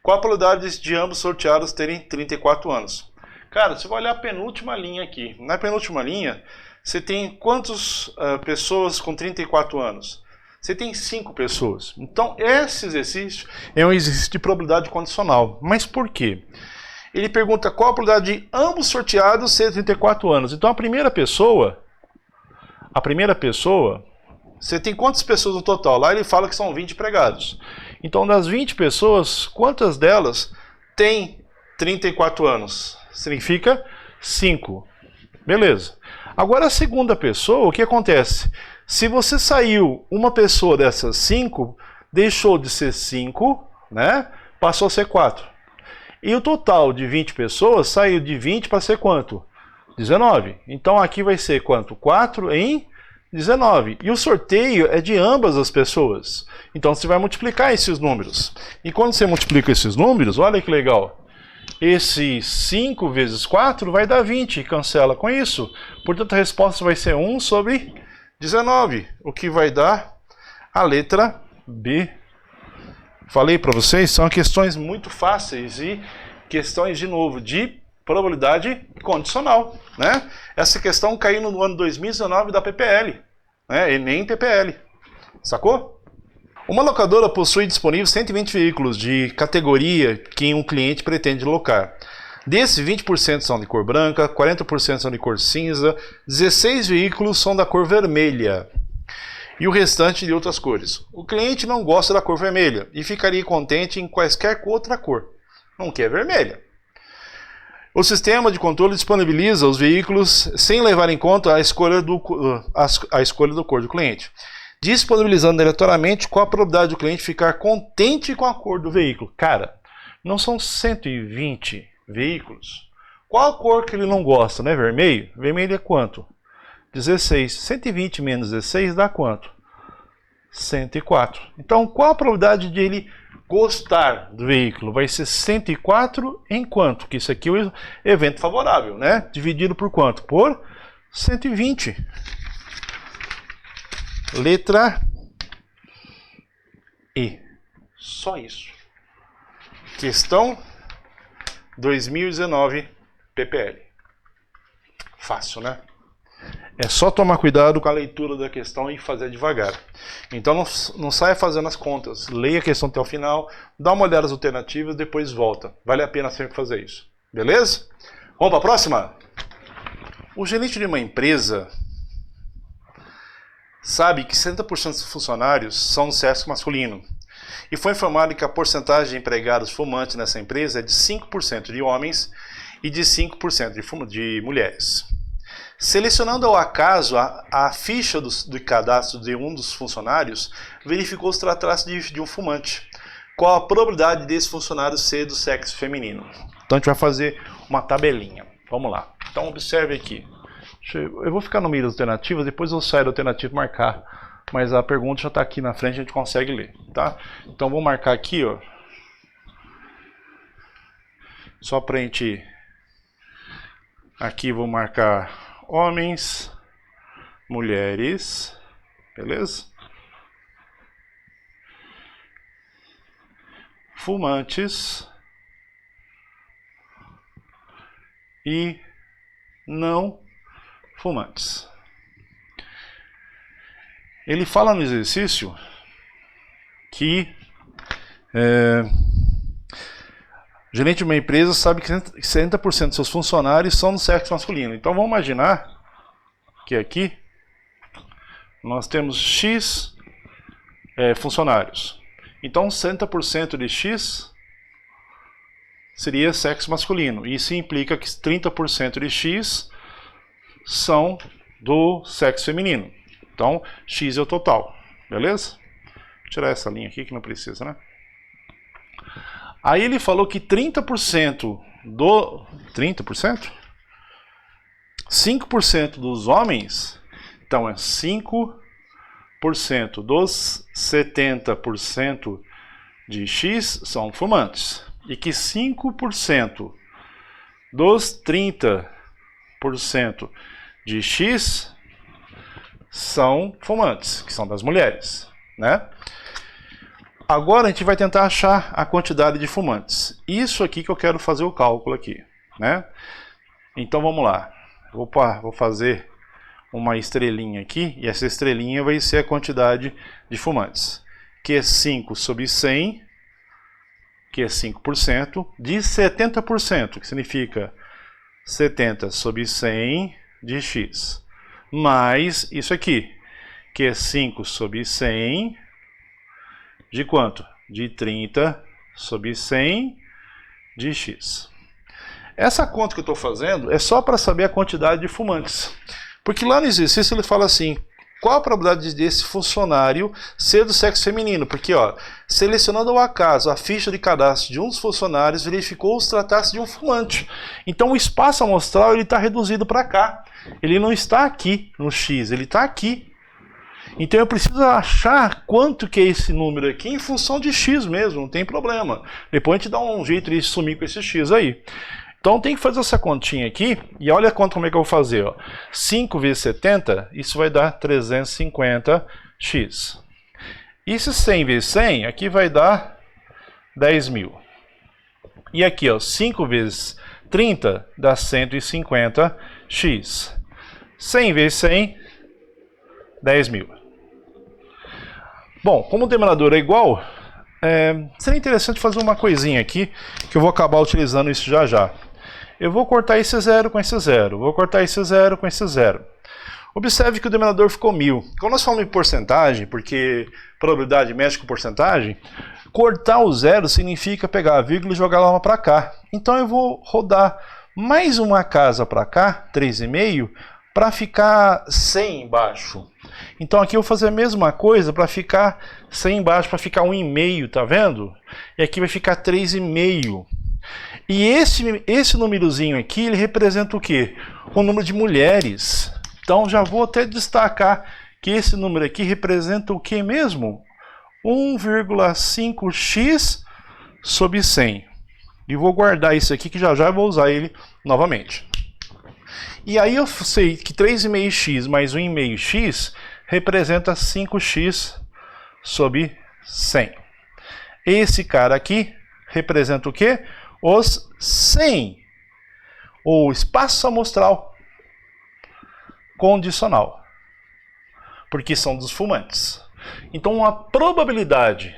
Qual a probabilidade de ambos sorteados terem 34 anos? Cara, você vai olhar a penúltima linha aqui. Na penúltima linha, você tem quantas pessoas com 34 anos? Você tem 5 pessoas. Então, esse exercício é um exercício de probabilidade condicional. Mas por quê? Ele pergunta qual a probabilidade de ambos sorteados ser 34 anos. Então, a primeira pessoa, você tem quantas pessoas no total? Lá ele fala que são 20 empregados. Então, das 20 pessoas, quantas delas têm 34 anos? Significa 5. Beleza. Agora, a segunda pessoa, o que acontece? Se você saiu uma pessoa dessas 5, deixou de ser 5, né? Passou a ser 4. E o total de 20 pessoas saiu de 20 para ser quanto? 19. Então aqui vai ser quanto? 4 em 19. E o sorteio é de ambas as pessoas. Então você vai multiplicar esses números. E quando você multiplica esses números, olha que legal. Esse 5 vezes 4 vai dar 20. Cancela com isso. Portanto a resposta vai ser 1 sobre 19. O que vai dar a letra B. Falei para vocês, são questões muito fáceis e questões, de novo, de probabilidade condicional, né? Essa questão caiu no ano 2019 da PPL, né? Enem PPL, sacou? Uma locadora possui disponível 120 veículos de categoria que um cliente pretende locar. Desses, 20% são de cor branca, 40% são de cor cinza, 16 veículos são da cor vermelha e o restante de outras cores. O cliente não gosta da cor vermelha e ficaria contente em quaisquer outra cor. Não quer vermelha. O sistema de controle disponibiliza os veículos sem levar em conta a escolha do cor do cliente, disponibilizando aleatoriamente qual a probabilidade do cliente ficar contente com a cor do veículo. Cara, não são 120 veículos. Qual a cor que ele não gosta, né? Vermelho? Vermelho é quanto? 16. 120 menos 16 dá quanto? 104. Então, qual a probabilidade de ele gostar do veículo? Vai ser 104 em quanto? Que isso aqui é o evento favorável, né? Dividido por quanto? Por 120. Letra E. Só isso. Questão 2019 PPL. Fácil, né? É só tomar cuidado com a leitura da questão e fazer devagar. Então não saia fazendo as contas. Leia a questão até o final, dá uma olhada nas alternativas, depois volta. Vale a pena sempre fazer isso. Beleza? Vamos para a próxima? O gerente de uma empresa sabe que 60% dos funcionários são do sexo masculino. E foi informado que a porcentagem de empregados fumantes nessa empresa é de 5% de homens e de 5% de mulheres. Selecionando ao acaso a ficha do cadastro de um dos funcionários, verificou se tratasse de um fumante. Qual a probabilidade desse funcionário ser do sexo feminino? Então a gente vai fazer uma tabelinha. Vamos lá. Então observe aqui. Eu vou ficar no meio das alternativas, depois eu saio da alternativa e marcar. Mas a pergunta já está aqui na frente, a gente consegue ler. Tá? Então vou marcar aqui, ó. Só para a gente... Aqui vou marcar... homens, mulheres, beleza? Fumantes e não fumantes. Ele fala no exercício que o gerente de uma empresa sabe que 60% dos seus funcionários são do sexo masculino. Então vamos imaginar que aqui nós temos X funcionários. Então 60% de X seria sexo masculino. Isso implica que 30% de X são do sexo feminino. Então X é o total. Beleza? Vou tirar essa linha aqui que não precisa, né? Aí ele falou que 30% do... 30%? 5% dos homens, então é 5% dos 70% de X são fumantes. E que 5% dos 30% de X são fumantes, que são das mulheres, né? Agora a gente vai tentar achar a quantidade de fumantes. Isso aqui que eu quero fazer o cálculo aqui, né? Então vamos lá. Vou fazer uma estrelinha aqui, e essa estrelinha vai ser a quantidade de fumantes, que é 5 sobre 100, que é 5%, de 70%, que significa 70 sobre 100 de X, mais isso aqui, que é 5 sobre 100 de quanto? De 30 sobre 100 de X. Essa conta que eu estou fazendo é só para saber a quantidade de fumantes. Porque lá no exercício ele fala assim, qual a probabilidade desse funcionário ser do sexo feminino? Porque, ó, selecionando ao acaso a ficha de cadastro de um dos funcionários, verificou se tratasse de um fumante. Então o espaço amostral está reduzido para cá. Ele não está aqui no X, ele está aqui. Então eu preciso achar quanto que é esse número aqui em função de X mesmo, não tem problema. Depois a gente dá um jeito de sumir com esse X aí. Então tem que fazer essa continha aqui, e olha a conta como é que eu vou fazer. Ó. 5 vezes 70, isso vai dar 350x. E se 100 vezes 100, aqui vai dar 10.000. E aqui, ó, 5 vezes 30 dá 150x. 100 vezes 100, 10.000. Bom, como o denominador é igual, seria interessante fazer uma coisinha aqui, que eu vou acabar utilizando isso já já. Eu vou cortar esse zero com esse zero, vou cortar esse zero com esse zero. Observe que o denominador ficou 1000. Quando nós falamos em porcentagem, porque probabilidade mexe com porcentagem, cortar o zero significa pegar a vírgula e jogar lá para cá. Então eu vou rodar mais uma casa para cá, 3,5, para ficar 100 embaixo. Então aqui eu vou fazer a mesma coisa para ficar 100 embaixo, para ficar 1,5, tá vendo? E aqui vai ficar 3,5. E esse númerozinho aqui, ele representa o quê? O número de mulheres. Então já vou até destacar que esse número aqui representa o que mesmo? 1,5x sobre 100. E vou guardar isso aqui que já já eu vou usar ele novamente. E aí eu sei que 3,5x mais 1,5x representa 5x sobre 100. Esse cara aqui representa o quê? Os 100. O espaço amostral condicional. Porque são dos fumantes. Então a probabilidade,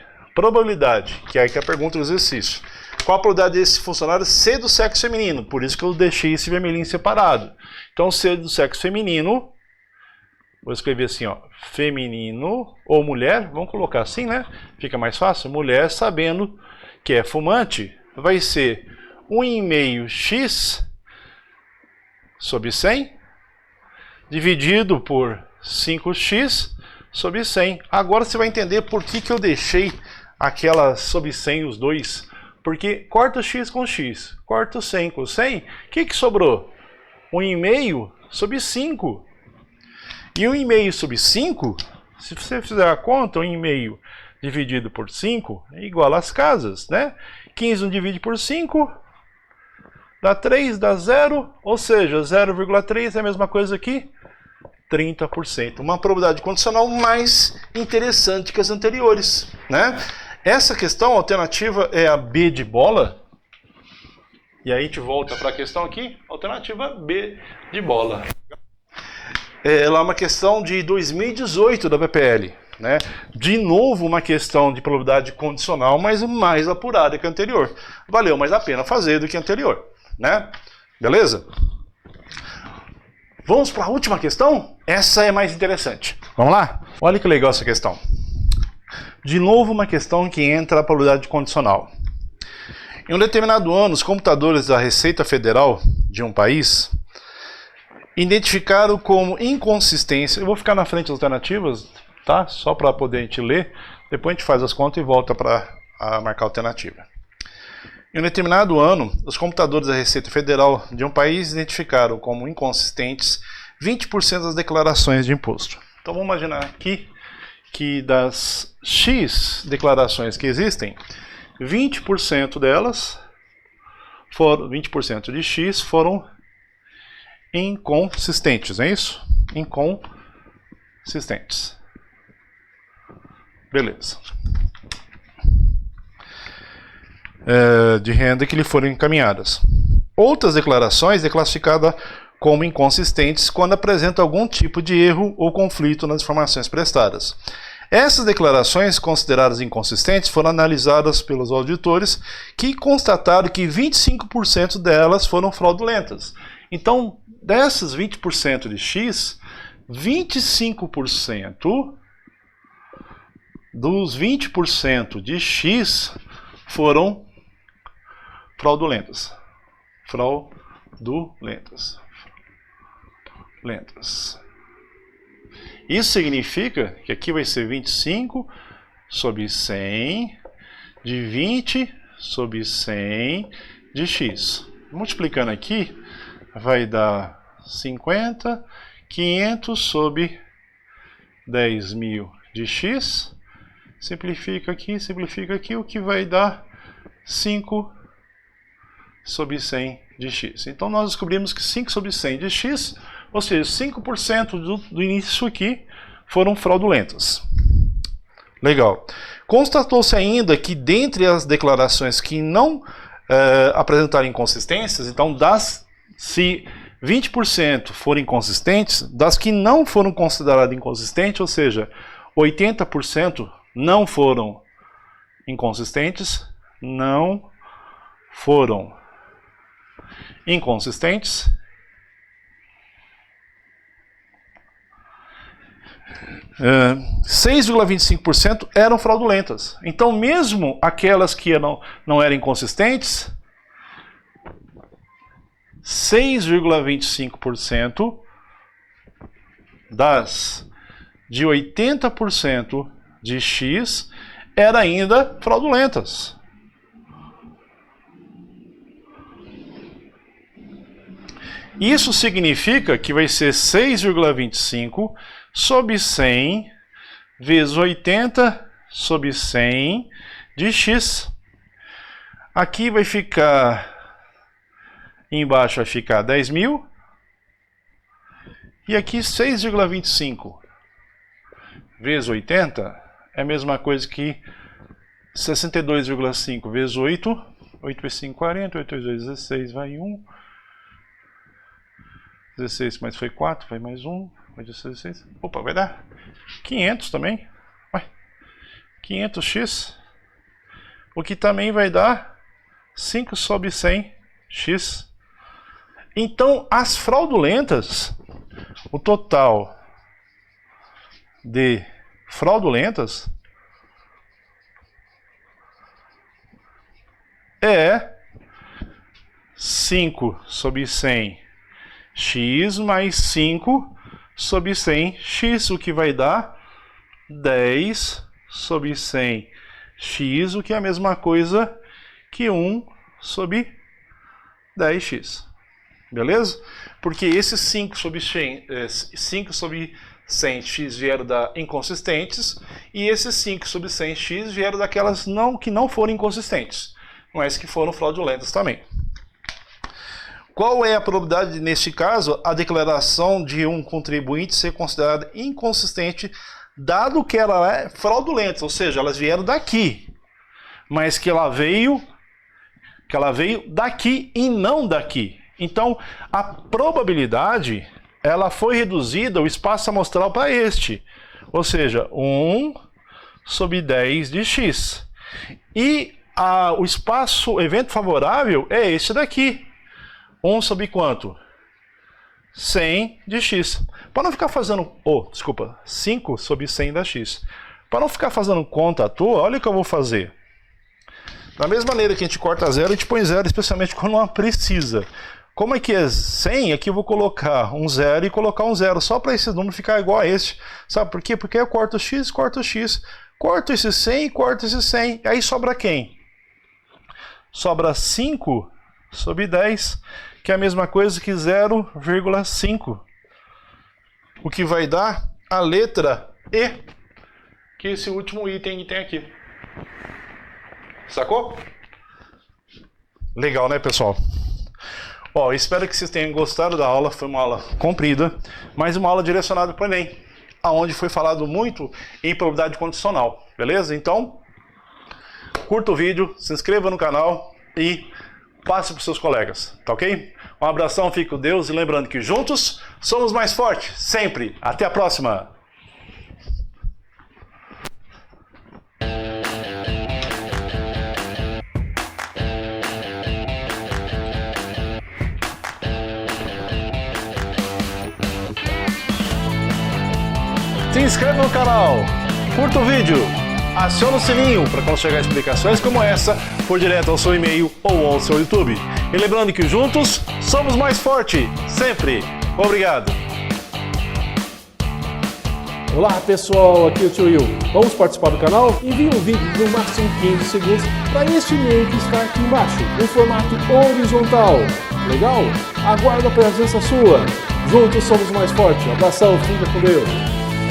que é que a pergunta do exercício. Qual a probabilidade desse funcionário ser do sexo feminino? Por isso que eu deixei esse vermelhinho separado. Então ser do sexo feminino, vou escrever assim, ó, feminino ou mulher, vamos colocar assim, né? Fica mais fácil. Mulher, sabendo que é fumante, vai ser 1,5x sobre 100 dividido por 5x sobre 100. Agora você vai entender por que eu deixei aquela sobre 100 os dois. Porque corta x com x, corta 100 com 100, o que sobrou? 1,5 sobre 5. E 1,5 sobre 5, se você fizer a conta, 1,5 dividido por 5 é igual às casas, né? 15 divide por 5, dá 3, dá 0, ou seja, 0,3 é a mesma coisa aqui, 30%. Uma probabilidade condicional mais interessante que as anteriores, né? Essa questão alternativa é a B de bola. E aí a gente volta para a questão aqui, alternativa B de bola. Ela é uma questão de 2018 da PPL, né? De novo uma questão de probabilidade condicional, mas mais apurada que a anterior. Valeu mais a pena fazer do que a anterior, né? Beleza? Vamos para a última questão? Essa é mais interessante. Vamos lá? Olha que legal essa questão. De novo uma questão que entra a probabilidade condicional. Em um determinado ano, os computadores da Receita Federal de um país identificaram como inconsistência. Eu vou ficar na frente das alternativas, tá? Só para poder a gente ler. Depois a gente faz as contas e volta para marcar a alternativa. Em um determinado ano, os computadores da Receita Federal de um país identificaram como inconsistentes 20% das declarações de imposto. Então vamos imaginar aqui que das X declarações que existem, 20% delas, 20% de X foram inconsistentes, não é isso? Inconsistentes. Beleza. De renda que lhe foram encaminhadas. Outras declarações é classificada como inconsistentes quando apresentam algum tipo de erro ou conflito nas informações prestadas. Essas declarações consideradas inconsistentes foram analisadas pelos auditores que constataram que 25% delas foram fraudulentas. Então, dessas 20% de X, 25% dos 20% de X foram fraudulentas. Isso significa que aqui vai ser 25 sobre 100 de 20 sobre 100 de x. Multiplicando aqui, vai dar 50, 500 sobre 10.000 de x. Simplifica aqui, o que vai dar 5 sobre 100 de x. Então nós descobrimos que 5 sobre 100 de x, ou seja, 5% do início aqui foram fraudulentas. Legal. Constatou-se ainda que dentre as declarações que não apresentaram inconsistências, então se 20% forem inconsistentes, das que não foram consideradas inconsistentes, ou seja, 80% não foram inconsistentes, não foram inconsistentes. 6,25% eram fraudulentas. Então, mesmo aquelas que não eram inconsistentes, 6,25% das de 80% de X eram ainda fraudulentas. Isso significa que vai ser 6,25 sobre 100 vezes 80 sobre 100 de X. Aqui vai ficar, embaixo vai ficar 10.000. E aqui 6,25 vezes 80 é a mesma coisa que 62,5 vezes 8. 8 vezes 5, 40. 8 vezes 2, 16, vai 1. 16 mais foi 4, vai mais 1. Vai 16. Opa, vai dar 500 também. Ué, 500x. O que também vai dar 5 sobre 100x. Então, as fraudulentas, o total de fraudulentas é 5 sobre 100 x mais 5 sobre 100 x, o que vai dar 10 sobre 100 x, o que é a mesma coisa que 1 sobre 10x. Beleza? Porque esses 5 sobre 100x vieram da inconsistentes e esses 5 sobre 100x vieram daquelas que não foram inconsistentes, mas que foram fraudulentas também. Qual é a probabilidade, neste caso, a declaração de um contribuinte ser considerada inconsistente, dado que ela é fraudulenta, ou seja, elas vieram daqui, mas que ela veio daqui e não daqui. Então, a probabilidade, ela foi reduzida, o espaço amostral para este, ou seja, 1 sobre 10 de x. E o espaço, o evento favorável é este daqui. 1 sobre quanto? 100 de x. Para não ficar fazendo... 5 sobre 100 da x. Para não ficar fazendo conta à toa, olha o que eu vou fazer. Da mesma maneira que a gente corta zero, a gente põe zero, especialmente quando não precisa. Como é que é 100, aqui eu vou colocar um zero e colocar um zero, só para esse número ficar igual a este. Sabe por quê? Porque eu corto x, corto esse 100 e corto esse 100. Aí sobra quem? Sobra 5 sobre 10, que é a mesma coisa que 0,5. O que vai dar a letra E, que é esse último item que tem aqui. Sacou? Legal, né, pessoal? Espero que vocês tenham gostado da aula. Foi uma aula comprida, mas uma aula direcionada para o Enem, onde foi falado muito em probabilidade condicional. Beleza? Então, curta o vídeo, se inscreva no canal e passe para os seus colegas, tá ok? Um abração, fique com Deus e lembrando que juntos somos mais fortes, sempre. Até a próxima! Se inscreva no canal, curta o vídeo, acione o sininho para quando chegar explicações como essa, por direto ao seu e-mail ou ao seu YouTube. E lembrando que juntos somos mais fortes, sempre. Obrigado. Olá pessoal, aqui é o Tio Will. Vamos participar do canal? Envie um vídeo de no máximo 15 segundos para este e-mail que está aqui embaixo, em formato horizontal. Legal? Aguardo a presença sua. Juntos somos mais fortes. Abração, fica com Deus.